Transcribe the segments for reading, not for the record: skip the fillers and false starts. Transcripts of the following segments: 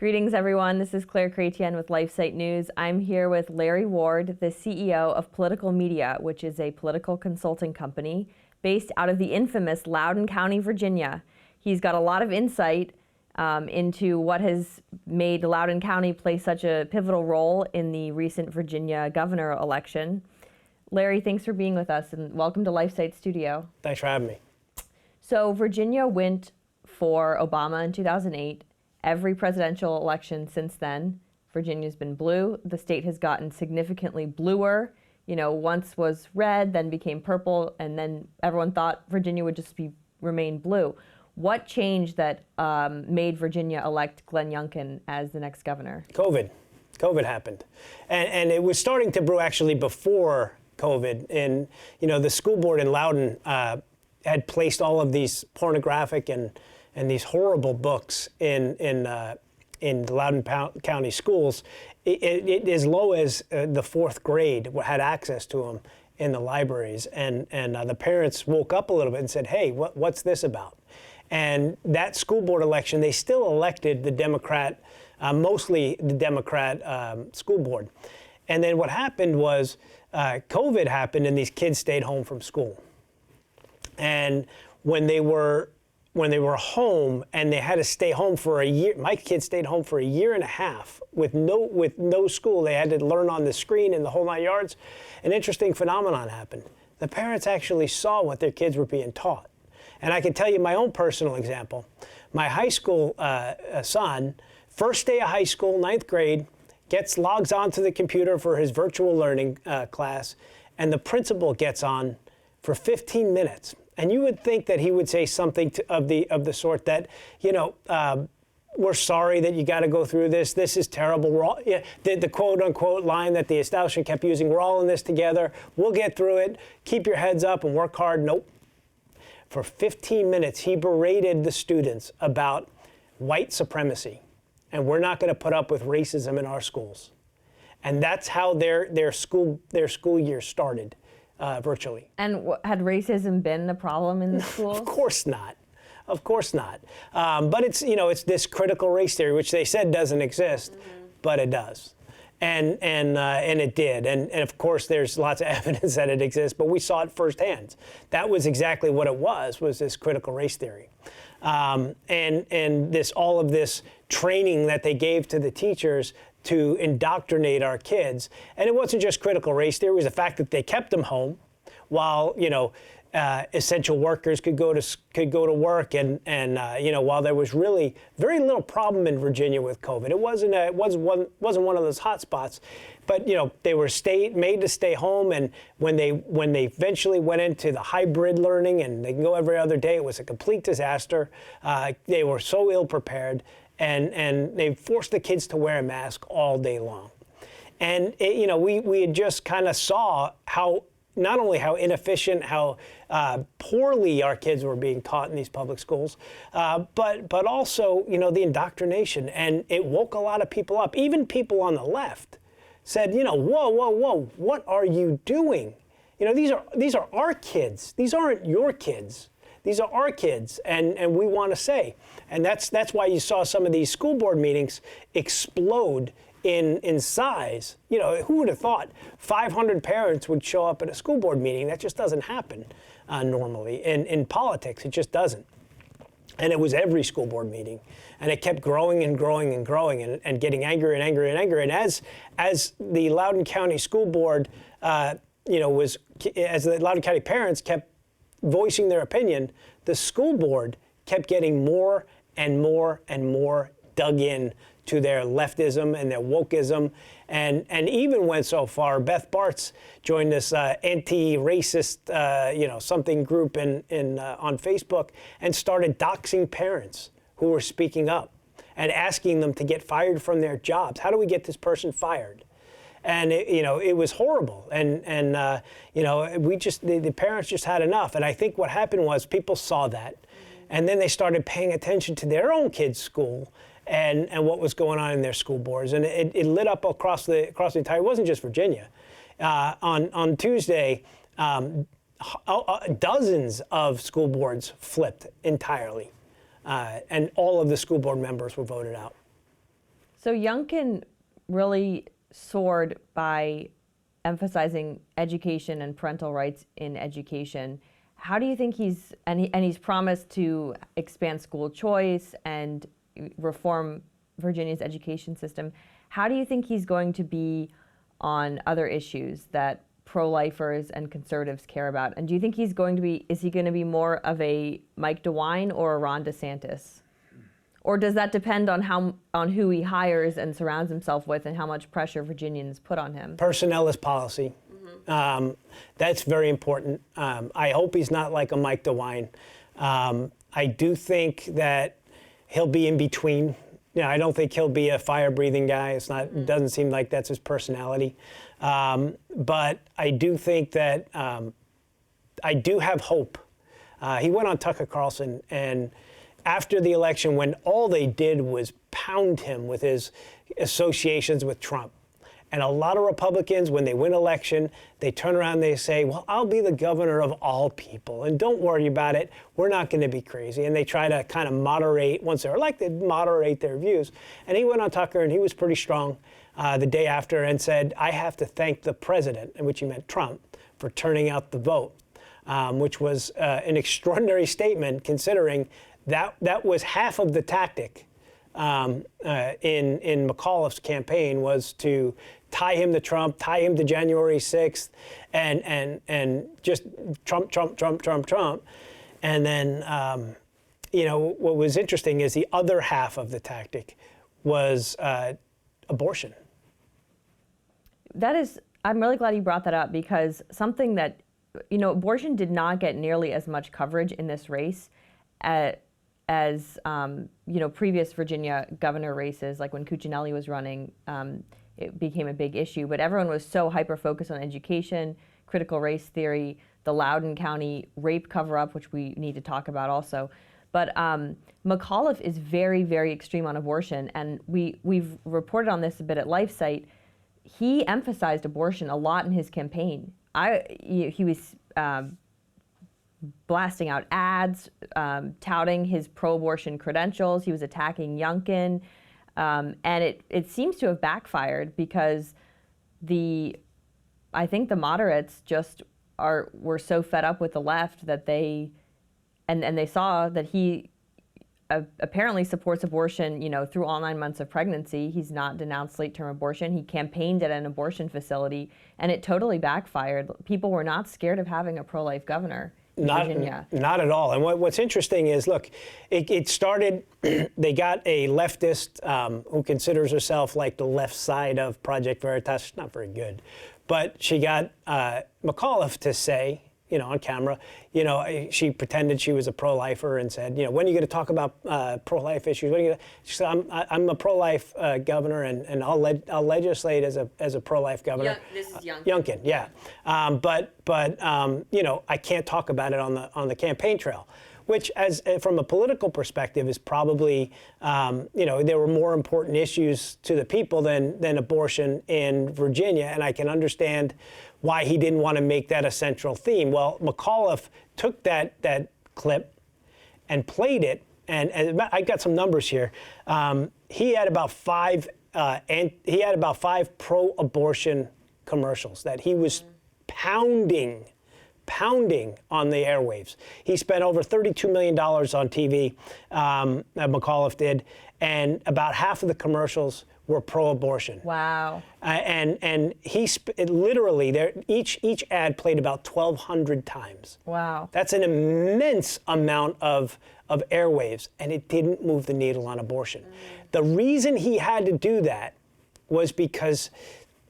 Greetings, everyone. This is Chretien with LifeSite News. I'm here with Larry Ward, the CEO of Political Media, which is a political consulting company based out of the infamous Loudoun County, Virginia. He's got a lot of insight into what has made Loudoun County play such a pivotal role in the recent Virginia governor election. Larry, thanks for being with us, and welcome to LifeSite Studio. Thanks for having me. So Virginia went for Obama in 2008. Every presidential election since then, Virginia's been blue. The state has gotten significantly bluer. You know, once was red, then became purple, and then everyone thought Virginia would just remain blue. What changed that made Virginia elect Glenn Youngkin as the next governor? COVID happened. And it was starting to brew actually before COVID. And, you know, the school board in Loudoun had placed all of these pornographic and these horrible books in the Loudoun County schools, as low as the fourth grade had access to them in the libraries. And the parents woke up a little bit and said, hey, what's this about? And that school board election, they still elected the Democrat, mostly the Democrat school board. And then what happened was COVID happened and these kids stayed home from school. And when they were home and they had to stay home for a year, my kids stayed home for a year and a half with no school. They had to learn on the screen and the whole 9 yards. An interesting phenomenon happened. The parents actually saw what their kids were being taught. And I can tell you my own personal example. My high school son, first day of high school, 9th grade, logs onto the computer for his virtual learning class, and the principal gets on for 15 minutes. And you would think that he would say something of the sort that, you know, we're sorry that you got to go through this. This is terrible. We're all, the quote unquote line that the establishment kept using, we're all in this together. We'll get through it. Keep your heads up and work hard. Nope. For 15 minutes, he berated the students about white supremacy. And we're not going to put up with racism in our schools. And that's how their school year started. Virtually. And had racism been a problem in the school? Of course not. Of course not. But it's this critical race theory, which they said doesn't exist, but it does. And it did. And of course, there's lots of evidence that it exists, but we saw it firsthand. That was exactly what it was this critical race theory. And all of this training that they gave to the teachers to indoctrinate our kids. And it wasn't just critical race theory, it was the fact that they kept them home while, essential workers could go to work and while there was really very little problem in Virginia with COVID. It wasn't one of those hot spots, but they were made to stay home, and when they eventually went into the hybrid learning and they can go every other day, it was a complete disaster. They were so ill prepared. And they forced the kids to wear a mask all day long. And, we had just kind of saw not only how inefficient, how poorly our kids were being taught in these public schools, but also, the indoctrination. And it woke a lot of people up. Even people on the left said, whoa, what are you doing? These are our kids. These aren't your kids. These are our kids, and we want to say. And that's why you saw some of these school board meetings explode in size. Who would have thought 500 parents would show up at a school board meeting? That just doesn't happen normally. In politics, it just doesn't. And it was every school board meeting. And it kept growing and growing and growing and getting angrier and angrier and angrier. And as the Loudoun County School Board, as the Loudoun County parents kept voicing their opinion, the school board kept getting more and more and more dug in to their leftism and their wokeism, and even went so far. Beth Bartz joined this anti-racist something group on Facebook and started doxing parents who were speaking up and asking them to get fired from their jobs. How do we get this person fired? And it was horrible, and the parents just had enough. And I think what happened was people saw that, and then they started paying attention to their own kids' school and what was going on in their school boards, and it lit up across the entire. It wasn't just Virginia. On Tuesday, dozens of school boards flipped entirely, and all of the school board members were voted out. So Youngkin really soared by emphasizing education and parental rights in education. How do you think he's promised to expand school choice and reform Virginia's education system? How do you think he's going to be on other issues that pro-lifers and conservatives care about? And do you think is he going to be more of a Mike DeWine or a Ron DeSantis? Or does that depend on who he hires and surrounds himself with and how much pressure Virginians put on him? Personnel is policy. That's very important. I hope he's not like a Mike DeWine. I do think that he'll be in between. I don't think he'll be a fire-breathing guy. It doesn't seem like that's his personality. But I do think that I do have hope. He went on Tucker Carlson, and after the election, when all they did was pound him with his associations with Trump. And a lot of Republicans, when they win election, they turn around and they say, well, I'll be the governor of all people, and don't worry about it. We're not going to be crazy. And they try to kind of moderate, once they're elected, moderate their views. And he went on Tucker, and he was pretty strong the day after and said, I have to thank the president, in which he meant Trump, for turning out the vote, which was an extraordinary statement considering that was half of the tactic in McAuliffe's campaign, was to tie him to Trump, tie him to January 6th, and just Trump. And then, what was interesting is the other half of the tactic was abortion. I'm really glad you brought that up, because something that, abortion did not get nearly as much coverage in this race as previous Virginia governor races, like when Cuccinelli was running, it became a big issue. But everyone was so hyper-focused on education, critical race theory, the Loudoun County rape cover-up, which we need to talk about also. But McAuliffe is very, very extreme on abortion, and we've reported on this a bit at LifeSite. He emphasized abortion a lot in his campaign. He was blasting out ads, touting his pro-abortion credentials. He was attacking Youngkin. And it seems to have backfired, because I think the moderates just were so fed up with the left that they saw that he apparently supports abortion, through all 9 months of pregnancy. He's not denounced late-term abortion. He campaigned at an abortion facility, and it totally backfired. People were not scared of having a pro-life governor. Virginia. Not at all. And what's interesting is, look, it started, they got a leftist who considers herself like the left side of Project Veritas. She's not very good. But she got McAuliffe to say, on camera, she pretended she was a pro-lifer and said, when are you going to talk about pro-life issues? She said, I'm a pro-life governor, and I'll legislate as a pro-life governor. This is Youngkin. Youngkin, yeah. But I can't talk about it on the campaign trail, which, from a political perspective, is probably, there were more important issues to the people than abortion in Virginia, and I can understand why he didn't want to make that a central theme. Well, McAuliffe took that clip and played it, and I got some numbers here. He had about five pro-abortion commercials that he was pounding on the airwaves. He spent over $32 million on TV, McAuliffe did, and about half of the commercials were pro-abortion. Wow. And he literally, each ad played about 1,200 times. Wow. That's an immense amount of airwaves, and it didn't move the needle on abortion. The reason he had to do that was because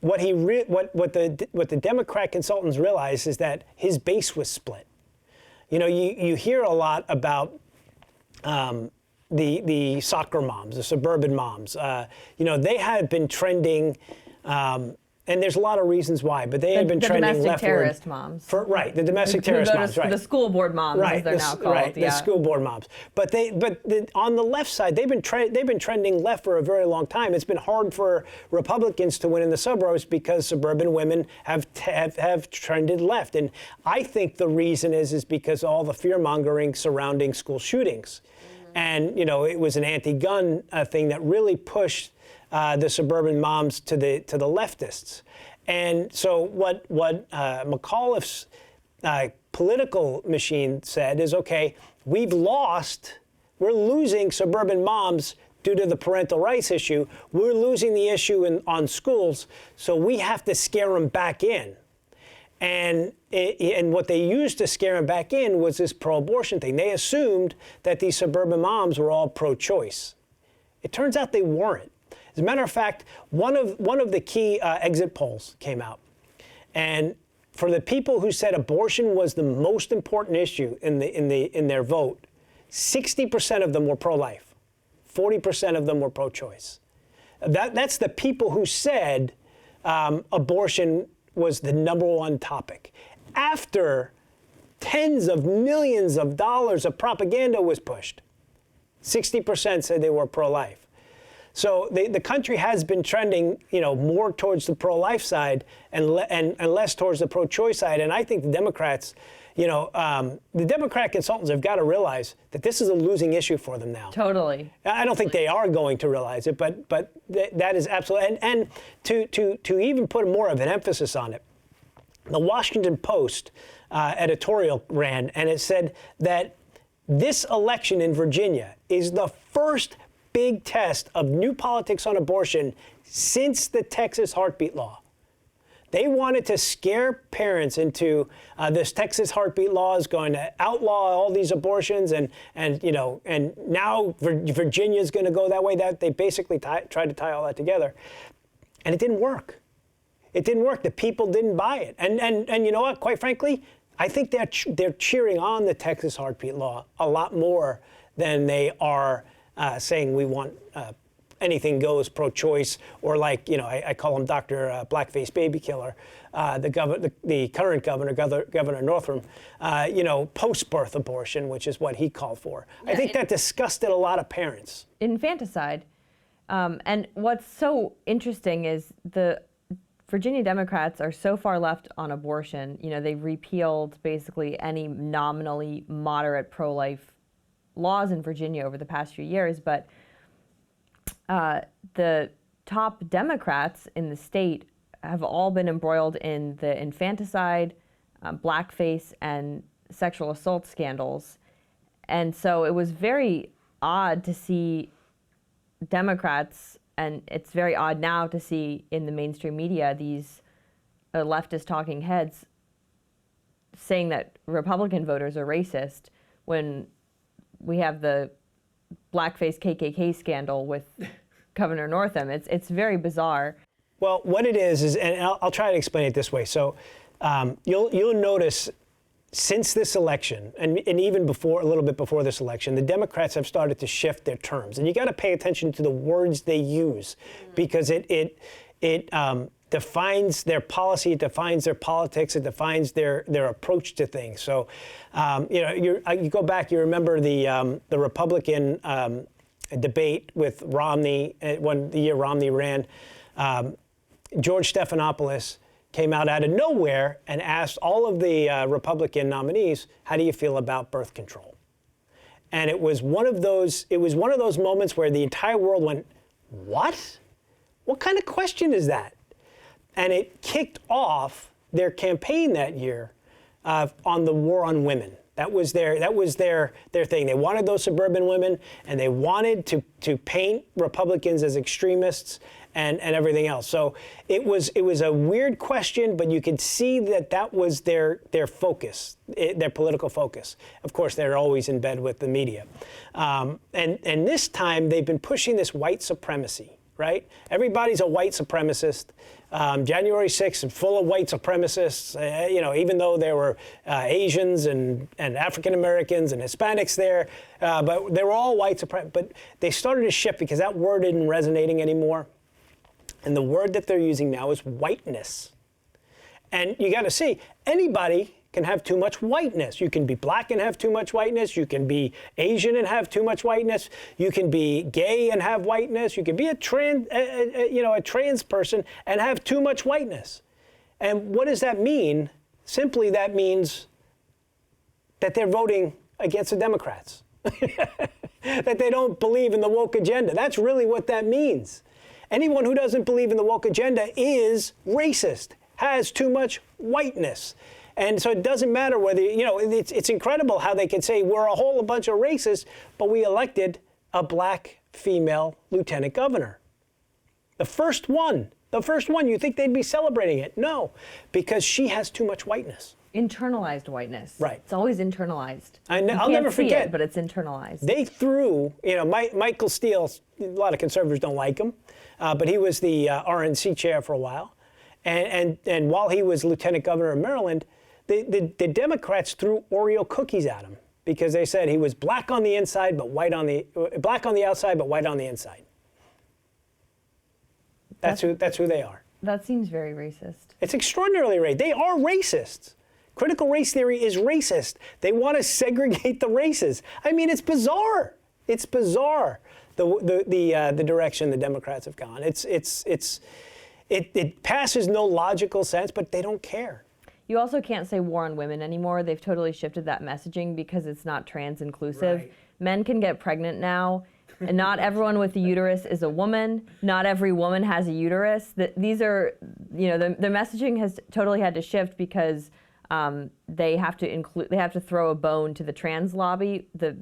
what the Democrat consultants realized is that his base was split. You hear a lot about the soccer moms, the suburban moms. They have been trending, and there's a lot of reasons why, but they have been trending leftward. Domestic terrorist moms. The domestic terrorist moms, right. The school board moms, as they're now called. Right, the school board moms. But on the left side, they've been trending left for a very long time. It's been hard for Republicans to win in the suburbs because suburban women have trended left. And I think the reason is because all the fear-mongering surrounding school shootings. And, it was an anti-gun thing that really pushed the suburban moms to the leftists. And so what McAuliffe's political machine said is, okay, we're losing suburban moms due to the parental rights issue. We're losing the issue on schools, so we have to scare them back in. And what they used to scare them back in was this pro-abortion thing. They assumed that these suburban moms were all pro-choice. It turns out they weren't. As a matter of fact, one of the key exit polls came out, and for the people who said abortion was the most important issue in their vote, 60% of them were pro-life, 40% of them were pro-choice. That's the people who said abortion was the #1 topic. After tens of millions of dollars of propaganda was pushed, 60% said they were pro-life. So the country has been trending, more towards the pro-life side and less towards the pro-choice side. And I think the Democrats, the Democrat consultants have got to realize that this is a losing issue for them now. Totally. I don't think they are going to realize it, but that is absolutely. And to even put more of an emphasis on it, the Washington Post editorial ran, and it said that this election in Virginia is the first big test of new politics on abortion since the Texas heartbeat law. They wanted to scare parents into this Texas heartbeat law is going to outlaw all these abortions, and now Virginia is going to go that way. That they basically tried to tie all that together, and it didn't work. It didn't work. The people didn't buy it, and you know what? Quite frankly, I think they're cheering on the Texas heartbeat law a lot more than they are saying we want anything goes pro-choice, or I call him Dr. Blackface Baby Killer, the current Governor Northam, post-birth abortion, which is what he called for. Yeah, I think that disgusted a lot of parents. Infanticide. And what's so interesting is the Virginia Democrats are so far left on abortion. They repealed basically any nominally moderate pro-life laws in Virginia over the past few years, but the top Democrats in the state have all been embroiled in the infanticide, blackface, and sexual assault scandals. And so it was very odd to see Democrats, and it's very odd now to see in the mainstream media these leftist talking heads saying that Republican voters are racist when we have the blackface KKK scandal with Governor Northam. It's very bizarre. Well, what it is, and I'll try to explain it this way. So you'll notice since this election, and even before, a little bit before this election, the Democrats have started to shift their terms. And you got to pay attention to the words they use, because it defines their policy, it defines their politics, it defines their approach to things. So, you go back, you remember the Republican debate with Romney, the year Romney ran. George Stephanopoulos came out of nowhere and asked all of the Republican nominees, how do you feel about birth control? And it was one of those moments where the entire world went, what? What kind of question is that? And it kicked off their campaign that year on the war on women. That was their thing. They wanted those suburban women, and they wanted to paint Republicans as extremists and everything else. So it was a weird question, but you could see that was their focus, their political focus. Of course, they're always in bed with the media. And this time they've been pushing this white supremacy, right? Everybody's a white supremacist. January 6th, full of white supremacists, even though there were Asians and African Americans and Hispanics there, but they were all white supremacists. But they started to shift because that word isn't resonating anymore. And the word that they're using now is whiteness. And you got to see, anybody can have too much whiteness. You can be black and have too much whiteness. You can be Asian and have too much whiteness. You can be gay and have whiteness. You can be a trans person and have too much whiteness. And what does that mean? Simply, that means that they're voting against the Democrats. that they don't believe in the woke agenda. That's really what that means. Anyone who doesn't believe in the woke agenda is racist, has too much whiteness. And so it doesn't matter whether, it's incredible how they can say we're a whole bunch of racists, but we elected a black female lieutenant governor. The first one, you think they'd be celebrating it? No, because she has too much whiteness. Internalized whiteness. Right. It's always internalized. I'll never forget. It, but it's internalized. They threw, Michael Steele, a lot of conservatives don't like him, but he was the RNC chair for a while. And while he was lieutenant governor of Maryland, the Democrats threw Oreo cookies at him because they said he was black on the inside, but black on the outside, but white on the inside. That's who they are. That seems very racist. It's extraordinarily racist. They are racists. Critical race theory is racist. They want to segregate the races. I mean, it's bizarre. It's bizarre the direction the Democrats have gone. It passes no logical sense, but they don't care. You also can't say war on women anymore. They've totally shifted that messaging because it's not trans inclusive. Right. Men can get pregnant now. And not everyone with a uterus is a woman. Not every woman has a uterus. These are, the messaging has totally had to shift because they have to throw a bone to the trans lobby, the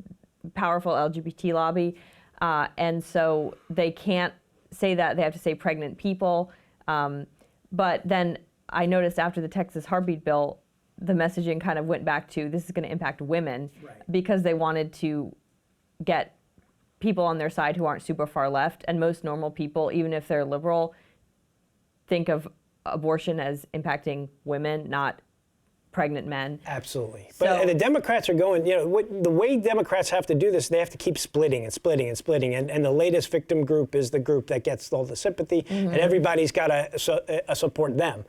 powerful LGBT lobby, and so they can't say that. They have to say pregnant people. But then I noticed after the Texas heartbeat bill, the messaging kind of went back to this is going to impact women, right, because they wanted to get people on their side who aren't super far left, and most normal people, even if they're liberal, think of abortion as impacting women, not pregnant men. Absolutely. But the Democrats are going, the way Democrats have to do this, they have to keep splitting and splitting and splitting. And the latest victim group is the group that gets all the sympathy, and everybody's got to support them.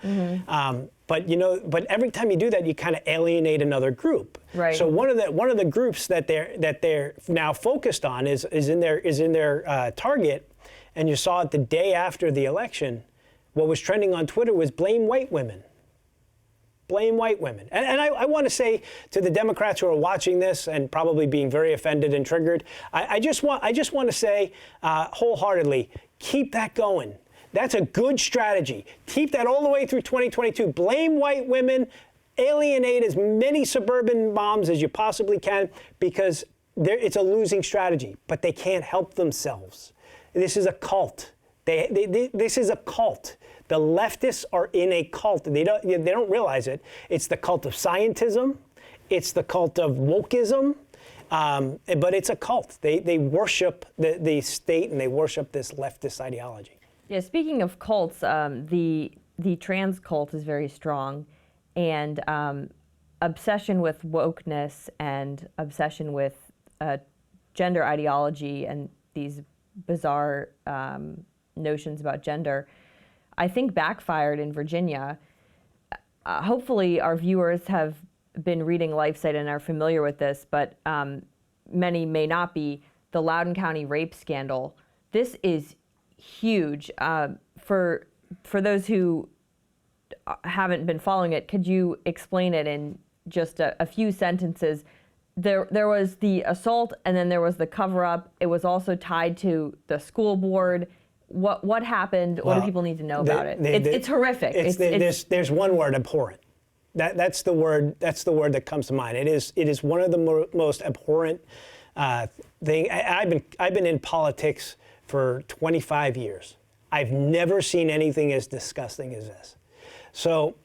But every time you do that, you kind of alienate another group. Right. So one of the groups that they're now focused on is in their target, and you saw it the day after the election. What was trending on Twitter was blame white women. Blame white women. And I want to say to the Democrats who are watching this and probably being very offended and triggered, I just want to say wholeheartedly, keep that going. That's a good strategy. Keep that all the way through 2022. Blame white women, alienate as many suburban moms as you possibly can, because it's a losing strategy, but they can't help themselves. This is a cult. This is a cult. The leftists are in a cult. They don't realize it. It's the cult of scientism. It's the cult of wokeism. But it's a cult. They worship the state, and they worship this leftist ideology. Yeah, speaking of cults, the trans cult is very strong, and obsession with wokeness and obsession with gender ideology and these bizarre notions about gender, I think backfired in Virginia. Hopefully our viewers have been reading LifeSite and are familiar with this, but many may not be. The Loudoun County rape scandal. This is huge. For those who haven't been following it, could you explain it in just a few sentences? There was the assault, and then there was the cover-up. It was also tied to the school board. What happened? What do people need to know about it? It's horrific. There's one word: abhorrent. That's the word that comes to mind. It is one of the most abhorrent thing. I've been in politics for 25 years. I've never seen anything as disgusting as this. So,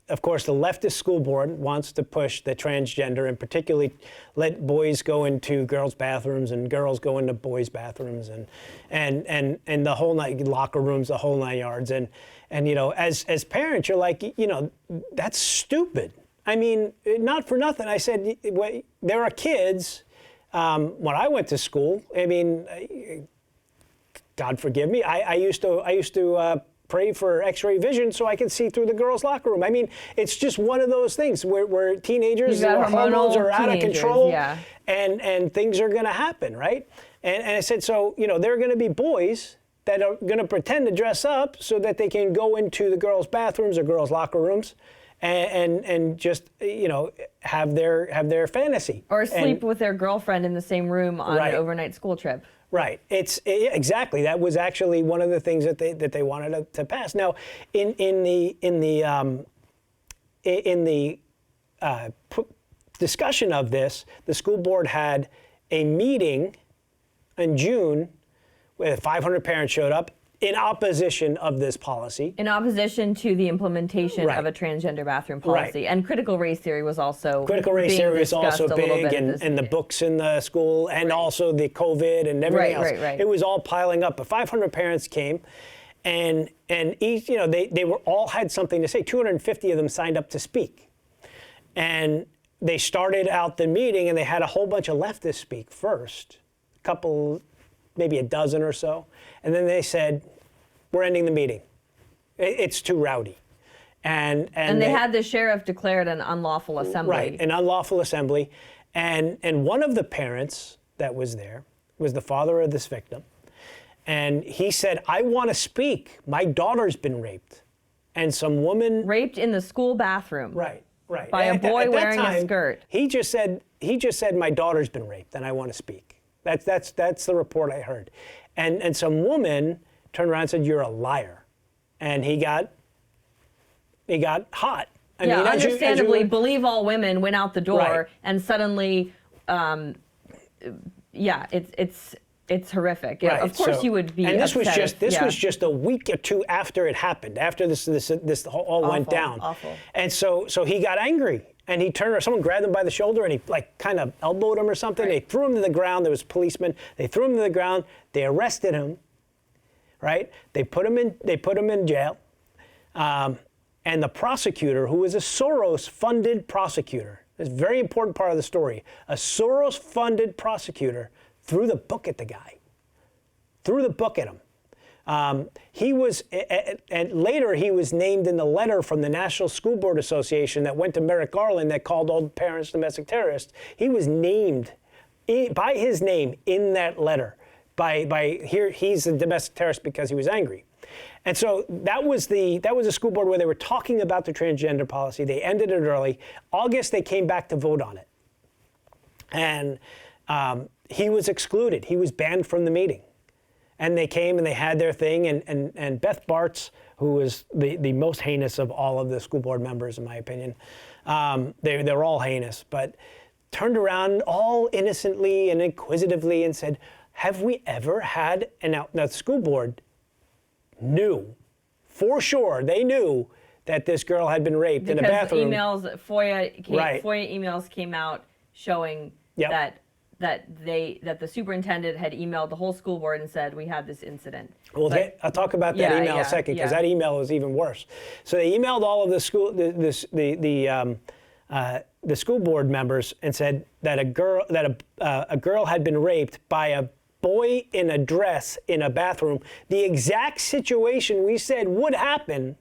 of course, the leftist school board wants to push the transgender, and particularly let boys go into girls' bathrooms and girls go into boys' bathrooms, and the whole night, locker rooms, the whole 9 yards. And as parents, you're like, that's stupid. I mean, not for nothing. I said, there are kids. When I went to school, I mean, God forgive me, I used to pray for X-ray vision so I could see through the girls' locker room. I mean, it's just one of those things where teenagers, their hormones are out of control, yeah, and things are going to happen, right? And I said, so there are going to be boys that are going to pretend to dress up so that they can go into the girls' bathrooms or girls' locker rooms and just have their fantasy or sleep with their girlfriend in the same room on an overnight school trip. Right. Exactly. That was actually one of the things that they wanted to pass. Now, in the discussion of this, the school board had a meeting in June where 500 parents showed up in opposition of this policy. In opposition to the implementation of a transgender bathroom policy. And critical race theory was also Critical race theory was also big, and the books in the school, and also the COVID and everything else. It was all piling up. But 500 parents came, and each, they were all had something to say. 250 of them signed up to speak. And they started out the meeting, and they had a whole bunch of leftists speak first, a couple, maybe a dozen or so. And then they said, we're ending the meeting. It's too rowdy. And they had the sheriff declared an unlawful assembly. Right, an unlawful assembly. And one of the parents that was there was the father of this victim. And he said, I want to speak. My daughter's been raped. And some woman... Raped in the school bathroom. Right. By a boy wearing a skirt. He just said, my daughter's been raped and I want to speak. That's the report I heard. And some woman turned around and said, you're a liar. And he got hot. I mean, understandably, believe all women went out the door, and suddenly, it's horrific. Yeah, of course you would be. And this upset was just a week or two after it happened, after this all went down. Awful. And so he got angry. And he turned around, someone grabbed him by the shoulder and he kind of elbowed him or something. They threw him to the ground. There was policemen. They threw him to the ground. They arrested him, right? They put him in jail. And the prosecutor, who was a Soros-funded prosecutor, this is a very important part of the story, a Soros-funded prosecutor threw the book at the guy, threw the book at him. He was, and later he was named in the letter from the National School Board Association that went to Merrick Garland that called all parents domestic terrorists. He was named by his name in that letter. He's a domestic terrorist because he was angry. And so that was a school board where they were talking about the transgender policy. They ended it early. August, they came back to vote on it. And he was excluded. He was banned from the meeting. And they came and they had their thing, and Beth Bartz, who was the most heinous of all of the school board members, in my opinion, they're all heinous, but turned around all innocently and inquisitively and said, have we ever had, and now the school board knew, for sure, they knew that this girl had been raped in a bathroom. Because FOIA emails came out showing that the superintendent had emailed the whole school board and said, we had this incident. Well, I'll talk about that email in a second, because that email was even worse. So they emailed all of the school board members and said that a girl had been raped by a boy in a dress in a bathroom. The exact situation we said would happen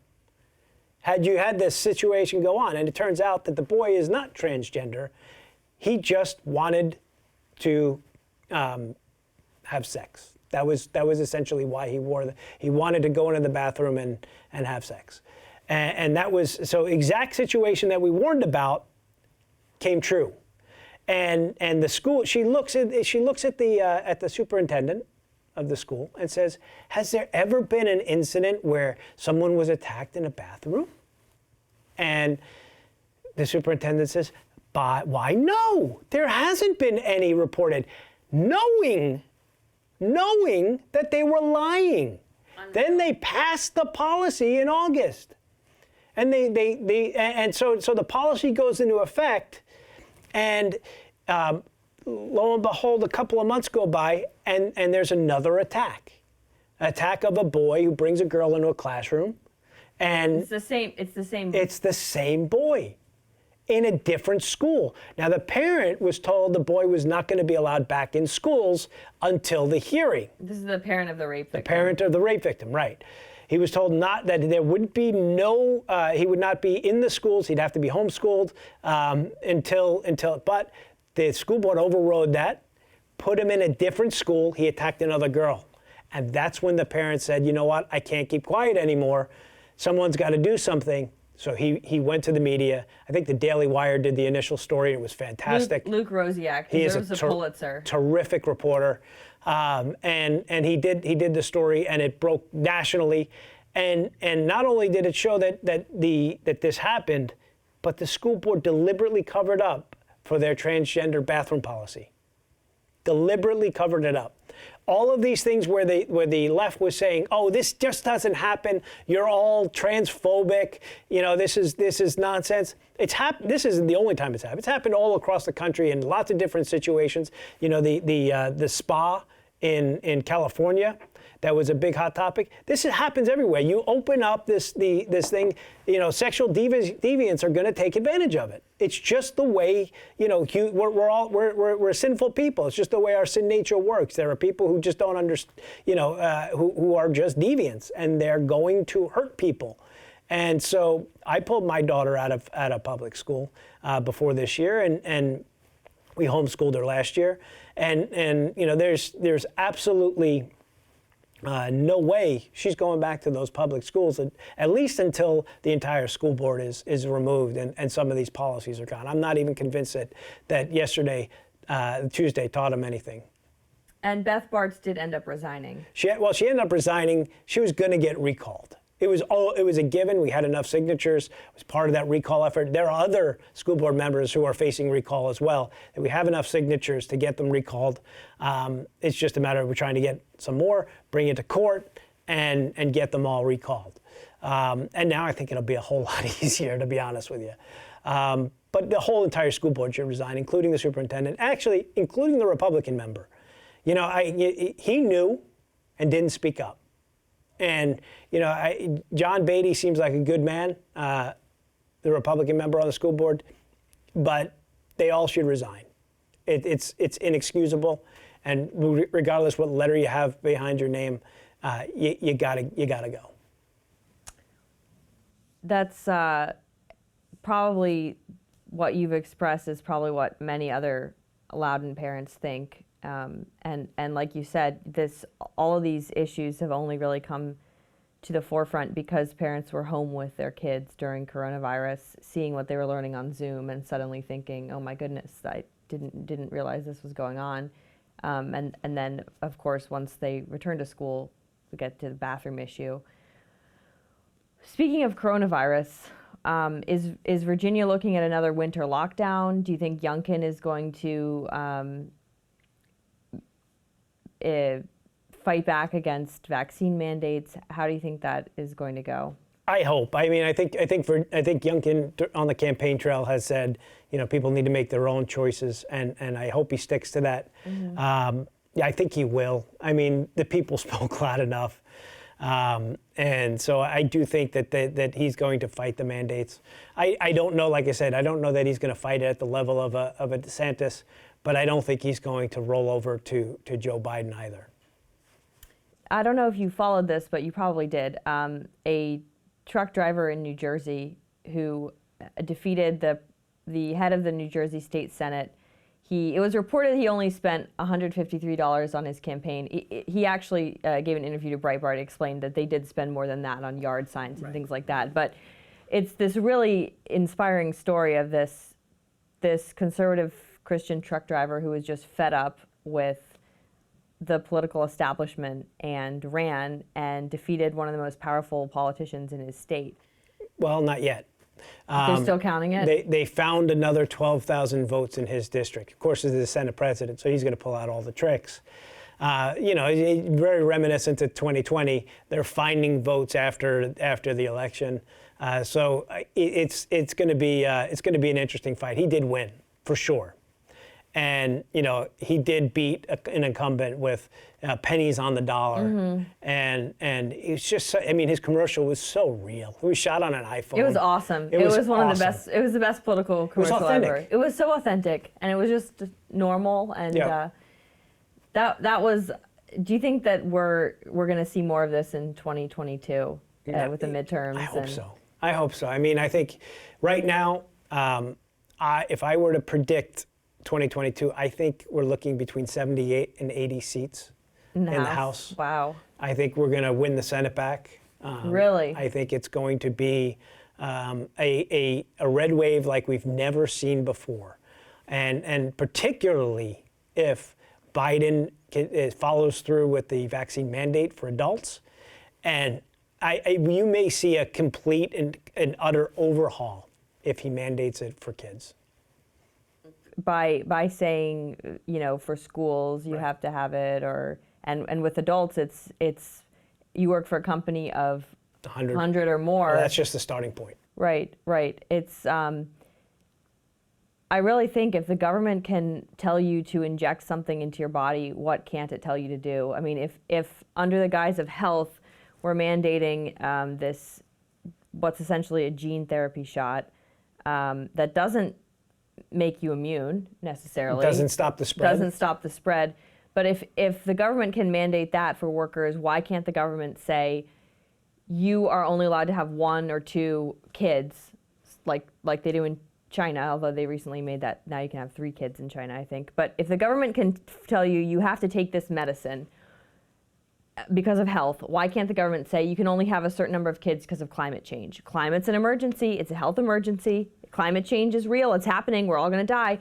had you had this situation go on. And it turns out that the boy is not transgender. He just wanted to have sex. That was essentially why he wanted to go into the bathroom and have sex. And that was, so exact situation that we warned about came true. And the school, she looks at the superintendent of the school and says, has there ever been an incident where someone was attacked in a bathroom? And the superintendent says, why no, there hasn't been any reported, knowing that they were lying. Then they passed the policy in August. And so the policy goes into effect, and lo and behold, a couple of months go by, and there's another attack of a boy who brings a girl into a classroom, and it's the same. It's the same boy in a different school. Now, the parent was told the boy was not going to be allowed back in schools until the hearing. This is the parent of the rape victim. The parent of the rape victim, right. He was told not that there would be he would not be in the schools. He'd have to be homeschooled but the school board overrode that, put him in a different school. He attacked another girl. And that's when the parents said, you know what, I can't keep quiet anymore. Someone's got to do something. So he went to the media. I think the Daily Wire did the initial story. It was fantastic. Luke Rosiak deserves a Pulitzer. Terrific reporter, and he did the story, and it broke nationally, and not only did it show that this happened, but the school board deliberately covered up for their transgender bathroom policy. Deliberately covered it up. All of these things where the left was saying, "Oh, this just doesn't happen. You're all transphobic. You know, this is nonsense." This isn't the only time it's happened. It's happened all across the country in lots of different situations. You know, the spa in California, that was a big hot topic. This happens everywhere. You open up this thing, you know, sexual deviants are going to take advantage of it. It's just the way, you know, we're sinful people. It's just the way our sin nature works. There are people who just don't understand, you know, who are just deviants, and they're going to hurt people. And so I pulled my daughter out of public school before this year, and we homeschooled her last year, and you know, there's absolutely no way she's going back to those public schools, at least until the entire school board is removed and some of these policies are gone. I'm not even convinced that Tuesday, taught them anything. And Beth Bartz did end up resigning. She ended up resigning. She was going to get recalled. It was a given. We had enough signatures. It was part of that recall effort. There are other school board members who are facing recall as well. And we have enough signatures to get them recalled. It's just a matter of we're trying to get some more, bring it to court, and get them all recalled. And now I think it'll be a whole lot easier, to be honest with you. But the whole entire school board should resign, including the superintendent, actually, including the Republican member. You know, he knew and didn't speak up. And, you know, John Beatty seems like a good man, the Republican member on the school board, but they all should resign. It's inexcusable, and regardless what letter you have behind your name, you gotta go. That's probably what you've expressed is probably what many other Loudoun parents think. And like you said, all of these issues have only really come to the forefront because parents were home with their kids during coronavirus, seeing what they were learning on Zoom, and suddenly thinking, "Oh my goodness, I didn't realize this was going on." And then, of course, once they return to school, we get to the bathroom issue. Speaking of coronavirus, is Virginia looking at another winter lockdown? Do you think Youngkin is going to fight back against vaccine mandates? How do you think that is going to go? I hope. I mean, I think Youngkin on the campaign trail has said, you know, people need to make their own choices, and I hope he sticks to that. Mm-hmm. Yeah, I think he will. I mean, the people spoke loud enough, and so I do think that he's going to fight the mandates. I don't know. Like I said, I don't know that he's going to fight it at the level of a DeSantis, but I don't think he's going to roll over to Joe Biden either. I don't know if you followed this, but you probably did. A truck driver in New Jersey who defeated the head of the New Jersey State Senate. It was reported he only spent $153 on his campaign. He actually gave an interview to Breitbart, explained that they did spend more than that on yard signs and things like that. But it's this really inspiring story of this conservative Christian truck driver who was just fed up with the political establishment and ran and defeated one of the most powerful politicians in his state. Well, not yet. They're still counting it? They found another 12,000 votes in his district. Of course, he's the Senate president, so he's going to pull out all the tricks. You know, very reminiscent to 2020. They're finding votes after the election. So it's going to be an interesting fight. He did win, for sure. And, you know, he did beat an incumbent with pennies on the dollar. Mm-hmm. And it's just, I mean, his commercial was so real. It was shot on an iPhone. It was awesome. It was one of the best. It was the best political commercial ever. It was so authentic, and it was just normal. And that was. Do you think that we're going to see more of this in 2022 with the midterms? I hope so. I mean, I think right now, if I were to predict 2022, I think we're looking between 78 and 80 seats in the House. Wow. I think we're going to win the Senate back. Really? I think it's going to be a red wave like we've never seen before. And particularly if Biden follows through with the vaccine mandate for adults, and you may see a complete and utter overhaul if he mandates it for kids. By saying, for schools you Right. have to have it, and with adults it's you work for a company of 100 or more. Well, that's just the starting point. Right. It's I really think if the government can tell you to inject something into your body, what can't it tell you to do? I mean, if under the guise of health, we're mandating this, what's essentially a gene therapy shot, that doesn't make you immune necessarily. It doesn't stop the spread. Doesn't stop the spread. But if the government can mandate that for workers, why can't the government say you are only allowed to have 1 or 2 kids, like they do in China, although they recently made that now you can have 3 kids in China, I think. But if the government can tell you you have to take this medicine because of health, why can't the government say you can only have a certain number of kids because of climate change? Climate's an emergency. It's a health emergency. Climate change is real. It's happening. We're all going to die.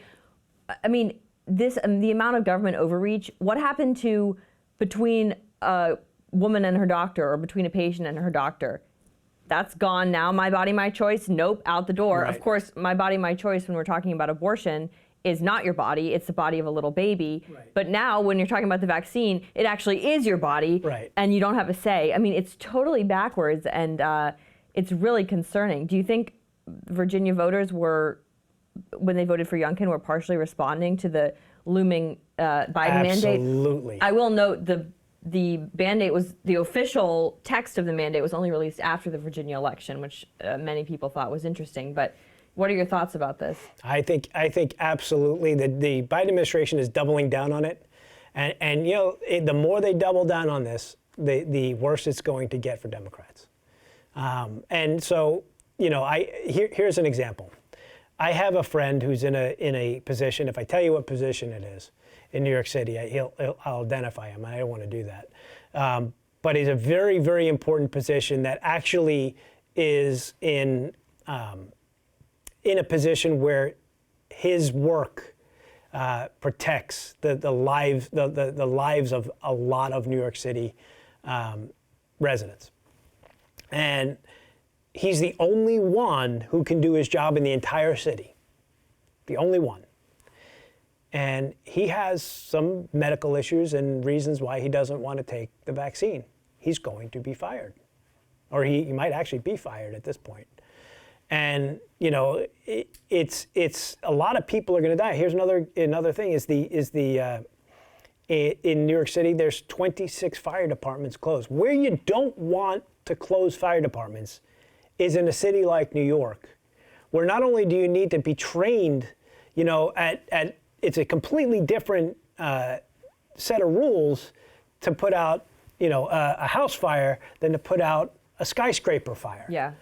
I mean, the amount of government overreach, what happened to between a woman and her doctor, or between a patient and her doctor? That's gone now. My body, my choice. Nope, out the door. Right. Of course, my body, my choice, when we're talking about abortion, is not your body. It's the body of a little baby. Right. But now, when you're talking about the vaccine, it actually is your body, Right. and you don't have a say. I mean, it's totally backwards, and it's really concerning. Do you think Virginia voters were, when they voted for Youngkin, were partially responding to the looming Biden mandate? Absolutely. I will note the mandate was, the official text of the mandate was only released after the Virginia election, which many people thought was interesting. But what are your thoughts about this? I think absolutely that the Biden administration is doubling down on it, and the more they double down on this, the worse it's going to get for Democrats. And so here's an example. I have a friend who's in a position. If I tell you what position it is in New York City, I'll identify him. I don't want to do that. But it's a very, very important position that actually is in a position where his work protects the lives of a lot of New York City residents. And he's the only one who can do his job in the entire city. The only one. And he has some medical issues and reasons why he doesn't want to take the vaccine. He's going to be fired. Or he might actually be fired at this point. And it's a lot of people are going to die. Here's another thing is in New York City there's 26 fire departments closed. Where you don't want to close fire departments is in a city like New York, where not only do you need to be trained, at it's a completely different set of rules to put out, a house fire than to put out a skyscraper fire. Yeah.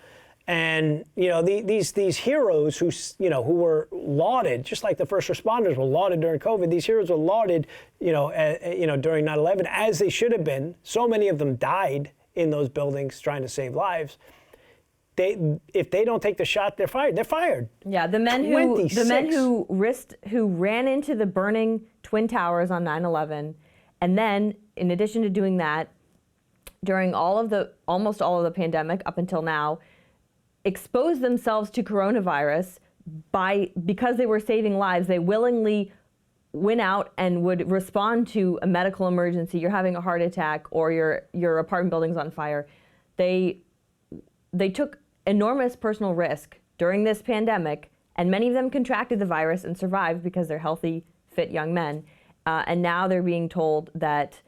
And these heroes who were lauded, just like the first responders were lauded during COVID. These heroes were lauded, during 9/11, as they should have been. So many of them died in those buildings trying to save lives. If they don't take the shot, they're fired. They're fired. Yeah, the men who ran into the burning Twin Towers on 9/11, and then, in addition to doing that, during almost all of the pandemic up until now, exposed themselves to coronavirus because they were saving lives. They willingly went out and would respond to a medical emergency. You're having a heart attack, or your apartment building's on fire. They took enormous personal risk during this pandemic, and many of them contracted the virus and survived because they're healthy, fit young men. And now they're being told that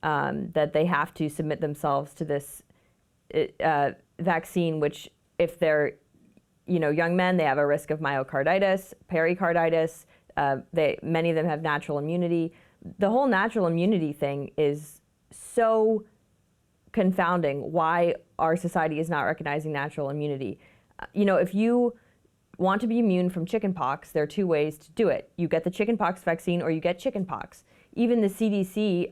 they have to submit themselves to this vaccine, which, if they're young men, they have a risk of myocarditis, pericarditis. Many of them have natural immunity. The whole natural immunity thing is so confounding. Why our society is not recognizing natural immunity. If you want to be immune from chickenpox, there are 2 ways to do it. You get the chickenpox vaccine, or you get chickenpox. even the CDC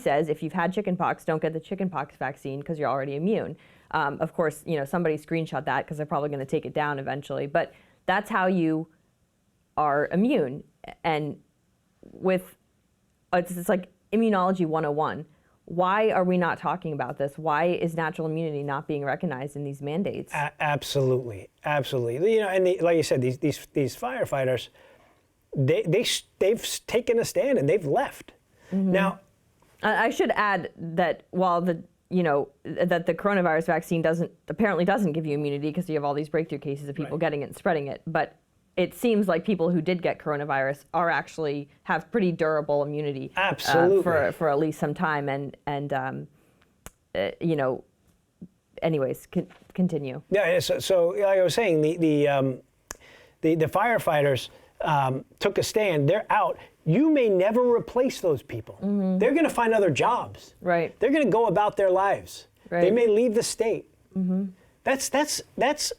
says if you've had chickenpox, don't get the chickenpox vaccine because you're already immune. Of course, somebody screenshot that because they're probably going to take it down eventually. But that's how you are immune. And it's like immunology 101. Why are we not talking about this? Why is natural immunity not being recognized in these mandates? Absolutely. And like you said, these firefighters, they've taken a stand and they've left. Mm-hmm. Now, I should add that while that the coronavirus vaccine apparently doesn't give you immunity because you have all these breakthrough cases of people getting it and spreading it, but it seems like people who did get coronavirus have pretty durable immunity. Absolutely. For at least some time. Anyways, continue. Yeah. So like I was saying, the firefighters took a stand. They're out. You may never replace those people. Mm-hmm. They're going to find other jobs. Right. They're going to go about their lives. Right. They may leave the state. Mm-hmm. That's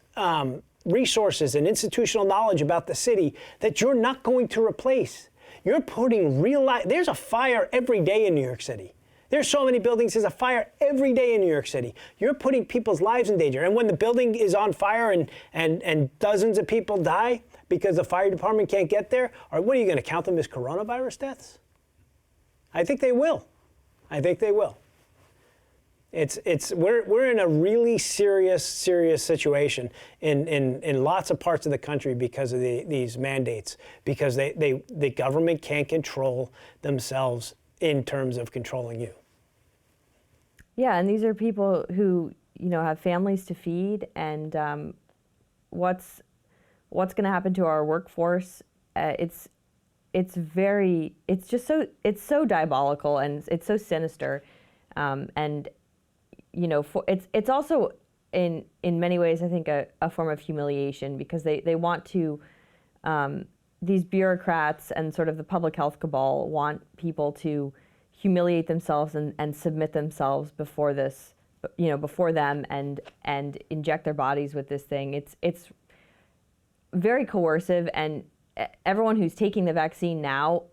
resources and institutional knowledge about the city that you're not going to replace. You're putting real life. There's a fire every day in New York City. There's so many buildings. There's a fire every day in New York City. You're putting people's lives in danger. And when the building is on fire and dozens of people die because the fire department can't get there, or what are you going to count them as coronavirus deaths? I think they will. We're in a really serious situation in lots of parts of the country because of these mandates, because the government can't control themselves in terms of controlling you. Yeah, and these are people who have families to feed, and what's going to happen to our workforce? It's so diabolical and it's so sinister, and it's also in many ways I think a form of humiliation, because they want to these bureaucrats and sort of the public health cabal want people to humiliate themselves and submit themselves before them and inject their bodies with this thing. It's very coercive, and everyone who's taking the vaccine now,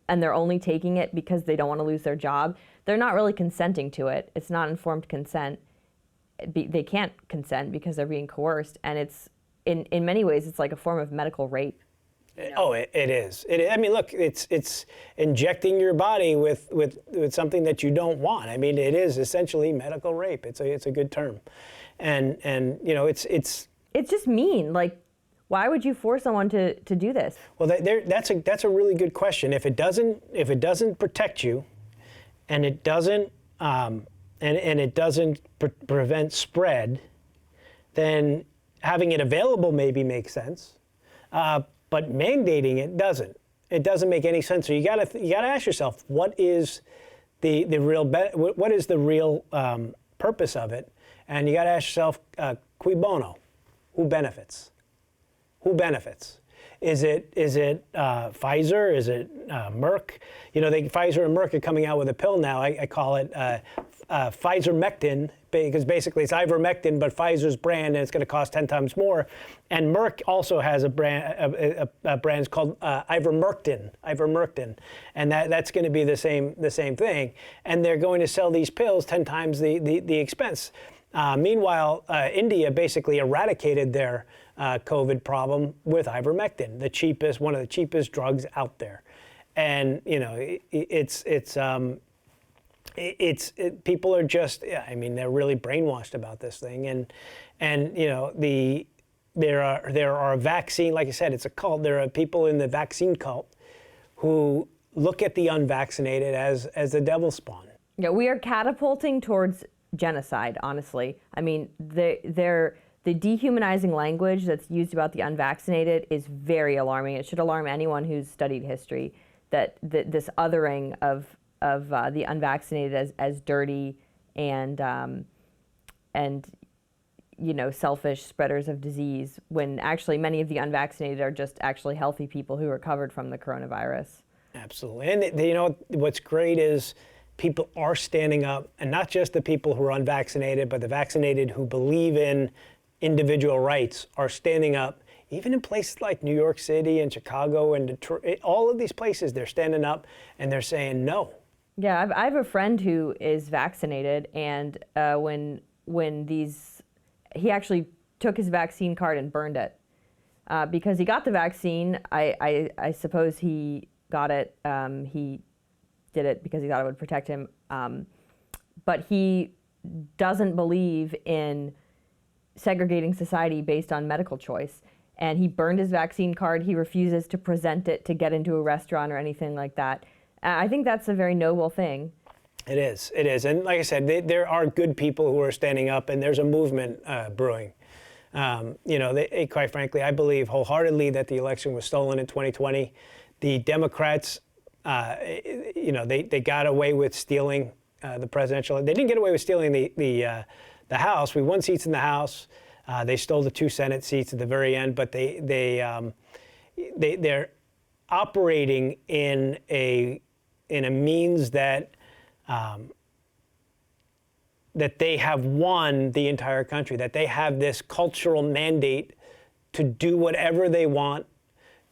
and they're only taking it because they don't want to lose their job, they're not really consenting to it. It's not informed consent. They can't consent because they're being coerced, and it's in many ways it's like a form of medical rape. Oh, it is. I mean, look, it's injecting your body with something that you don't want. I mean, it is essentially medical rape. It's a good term, and it's just mean. Like, why would you force someone to do this? Well, that's a really good question. If it doesn't protect you, and it doesn't prevent spread, then having it available maybe makes sense. But mandating it doesn't. It doesn't make any sense. So you gotta ask yourself, what is the real purpose of it? And you gotta ask yourself, cui bono? Who benefits? Who benefits? Is it Pfizer? Is it Merck? Pfizer and Merck are coming out with a pill now. I call it Pfizer-mectin, because basically it's ivermectin, but Pfizer's brand, and it's going to cost 10 times more. And Merck also has a brand called ivermectin, and that's going to be the same thing. And they're going to sell these pills 10 times the expense. Meanwhile, India basically eradicated their COVID problem with ivermectin, one of the cheapest drugs out there. And people are just, they're really brainwashed about this thing, and there are vaccine, like I said, it's a cult. There are people in the vaccine cult who look at the unvaccinated as the devil's spawn. Yeah, we are catapulting towards genocide, honestly. I mean, the dehumanizing language that's used about the unvaccinated is very alarming. It should alarm anyone who's studied history, that this othering of the unvaccinated as dirty and selfish spreaders of disease, when actually many of the unvaccinated are just actually healthy people who recovered from the coronavirus. Absolutely. And what's great is people are standing up, and not just the people who are unvaccinated, but the vaccinated who believe in individual rights are standing up even in places like New York City and Chicago and Detroit, all of these places, they're standing up and they're saying no. Yeah, I have a friend who is vaccinated, and he actually took his vaccine card and burned it because he got the vaccine. I suppose he got it. He did it because he thought it would protect him, but he doesn't believe in segregating society based on medical choice. And he burned his vaccine card. He refuses to present it to get into a restaurant or anything like that. I think that's a very noble thing. It is. And like I said, there are good people who are standing up, and there's a movement brewing. Quite frankly, I believe wholeheartedly that the election was stolen in 2020. The Democrats, they got away with stealing the presidential. They didn't get away with stealing the House. We won seats in the House. They stole the 2 Senate seats at the very end, but they're operating in a means that they have won the entire country, that they have this cultural mandate to do whatever they want,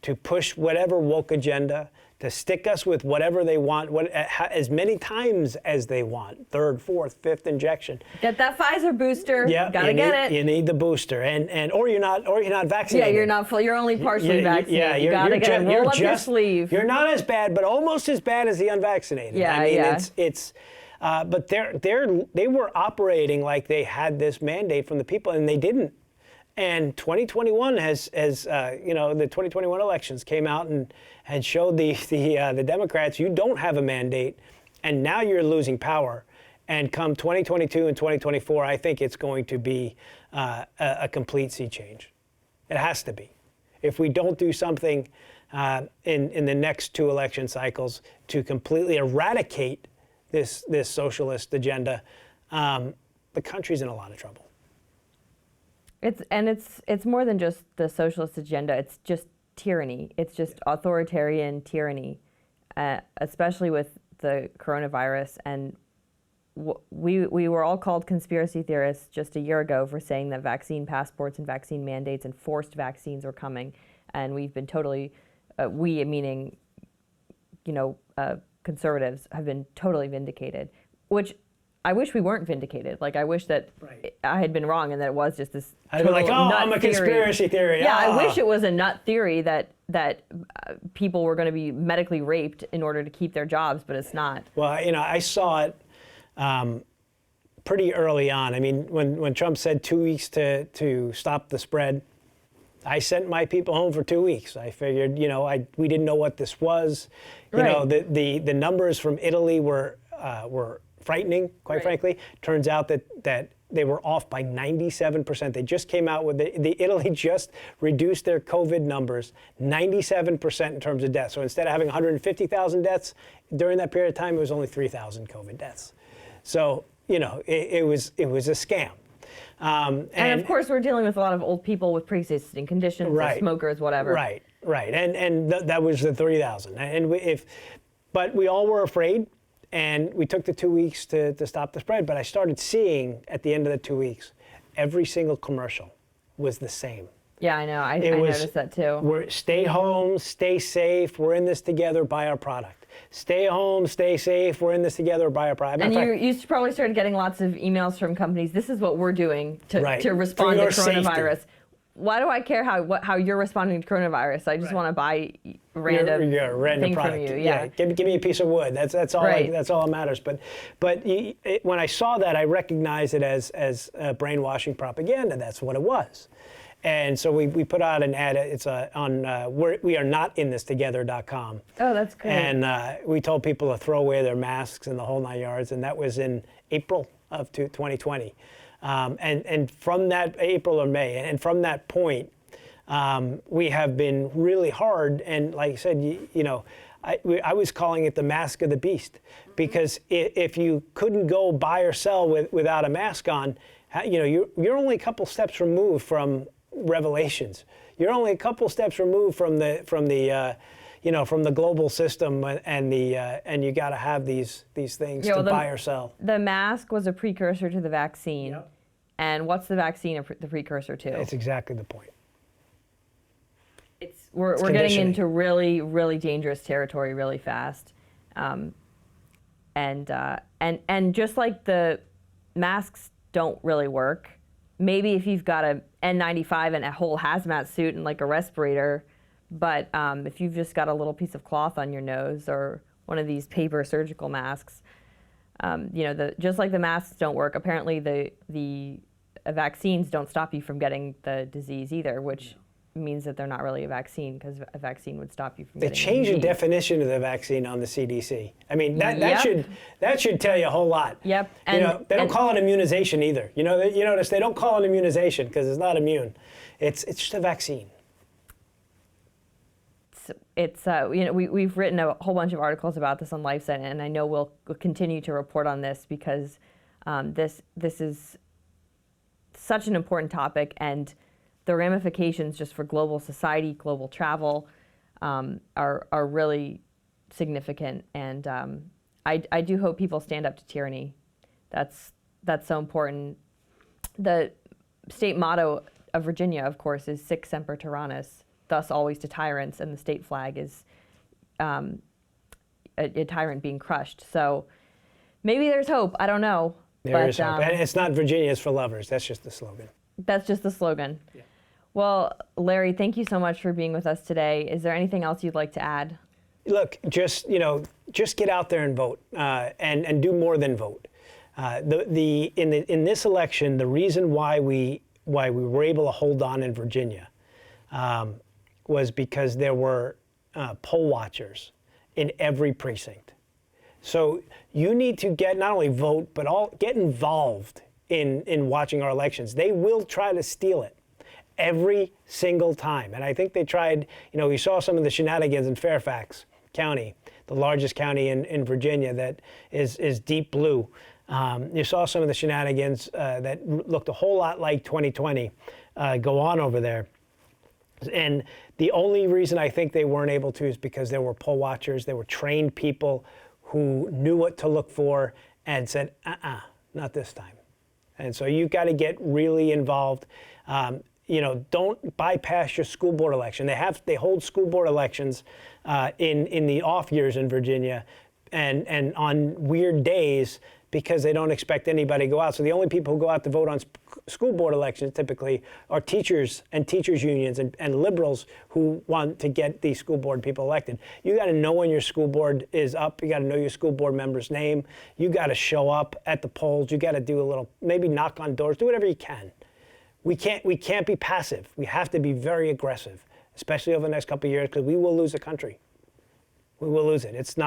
to push whatever woke agenda, to stick us with whatever they want, as many times as they want, 3rd, 4th, 5th injection. Get that Pfizer booster. Yeah, gotta get it. You need the booster, or you're not vaccinated. Yeah, you're not full. You're only partially vaccinated. Yeah, you gotta get it. Roll up your sleeve. You're not as bad, but almost as bad as the unvaccinated. Yeah, but they were operating like they had this mandate from the people, and they didn't. And 2021 has the 2021 elections came out and showed the Democrats, you don't have a mandate, and now you're losing power. And come 2022 and 2024, I think it's going to be a complete sea change. It has to be. If we don't do something in the next 2 election cycles to completely eradicate this socialist agenda, the country's in a lot of trouble. It's more than just the socialist agenda. It's just tyranny. It's just authoritarian tyranny, especially with the coronavirus. And we were all called conspiracy theorists just a year ago for saying that vaccine passports and vaccine mandates and forced vaccines were coming, and we've been totally, we meaning, conservatives have been totally vindicated, which I wish we weren't vindicated. Like, I wish that I had been wrong and that it was just this I'd be like, I'm a conspiracy theory. Yeah, I wish it was a nut theory that people were going to be medically raped in order to keep their jobs, but it's not. Well, I saw it pretty early on. I mean, when Trump said 2 weeks to stop the spread, I sent my people home for 2 weeks. I figured, we didn't know what this was. The numbers from Italy were frightening, quite frankly. Turns out that they were off by 97%. They just came out with Italy just reduced their COVID numbers 97% in terms of deaths. So instead of having 150,000 deaths during that period of time, it was only 3,000 COVID deaths. So it was a scam. And of course, we're dealing with a lot of old people with pre-existing conditions, or smokers, whatever. Right. And that was the 3,000. But we all were afraid. And we took the 2 weeks to stop the spread. But I started seeing at the end of the 2 weeks, every single commercial was the same. Yeah, I know. I noticed that too. Stay home, stay safe. We're in this together. Buy our product. Stay home, stay safe. We're in this together. Buy our product. And you probably started getting lots of emails from companies. This is what we're doing to respond to coronavirus. Safety. Why do I care how you're responding to coronavirus? I just want to buy random thing product. from you. Yeah. Give me a piece of wood. That's all. That's all that matters. But when I saw that, I recognized it as brainwashing propaganda. That's what it was. And so we put out an ad. It's on wearenotinthistogether.com. Oh, that's great. And we told people to throw away their masks and the whole 9 yards. And that was in April of 2020. And from that April or May, and from that point, we have been really hard. And like I said, I was calling it the mask of the beast, because if you couldn't go buy or sell without a mask on, you're only a couple steps removed from revelations. You're only a couple steps removed from the global system, and you got to have these things to buy or sell. The mask was a precursor to the vaccine. Yep. And what's the vaccine the precursor to? It's exactly the point. we're getting conditioning. into really, really dangerous territory really fast. And just like the masks don't really work, maybe if you've got a N95 and a whole hazmat suit and like a respirator, but if you've just got a little piece of cloth on your nose or one of these paper surgical masks, just like the masks don't work, apparently the vaccines don't stop you from getting the disease either, which means that they're not really a vaccine, because a vaccine would stop you from getting the disease. They changed the definition of the vaccine on the CDC. I mean, that should tell you a whole lot. Yep. They don't call it immunization either. You notice they don't call it immunization because it's not immune. It's just a vaccine. We've written a whole bunch of articles about this on LifeSite, and I know we'll continue to report on this because this is such an important topic, and the ramifications just for global society, global travel, are really significant. And I do hope people stand up to tyranny. That's so important. The state motto of Virginia, of course, is Sic Semper Tyrannis, thus always to tyrants, and the state flag is a tyrant being crushed. So maybe there's hope. I don't know. There is hope. And it's not Virginia is for lovers. That's just the slogan. That's just the slogan. Yeah. Well, Larry, thank you so much for being with us today. Is there anything else you'd like to add? Look, just get out there and vote, and do more than vote. In this election, the reason why we were able to hold on in Virginia was because there were poll watchers in every precinct. So you need to not only vote, but get involved in watching our elections. They will try to steal it every single time. And I think they tried, we saw some of the shenanigans in Fairfax County, the largest county in Virginia that is deep blue. You saw some of the shenanigans that looked a whole lot like 2020 go on over there. And the only reason I think they weren't able to is because there were poll watchers, there were trained people who knew what to look for and said, not this time. And so you've got to get really involved. Don't bypass your school board election. They hold school board elections in the off years in Virginia and on weird days because they don't expect anybody to go out. So the only people who go out to vote on school board elections typically are teachers and teachers unions and liberals who want to get these school board people elected. You got to know when your school board is up. You got to know your school board member's name. You got to show up at the polls. You got to do a little, maybe knock on doors, do whatever you can. We can't be passive. We have to be very aggressive, especially over the next couple of years, because we will lose the country. We will lose it. It's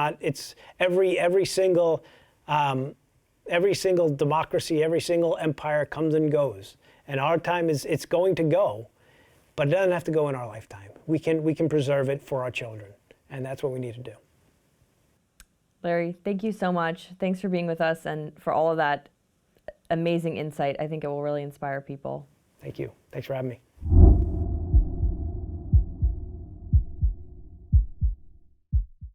every single democracy, every single empire comes and goes. And our time it's going to go, but it doesn't have to go in our lifetime. We can preserve it for our children, and that's what we need to do. Larry, thank you so much. Thanks for being with us and for all of that amazing insight. I think it will really inspire people. Thank you. Thanks for having me.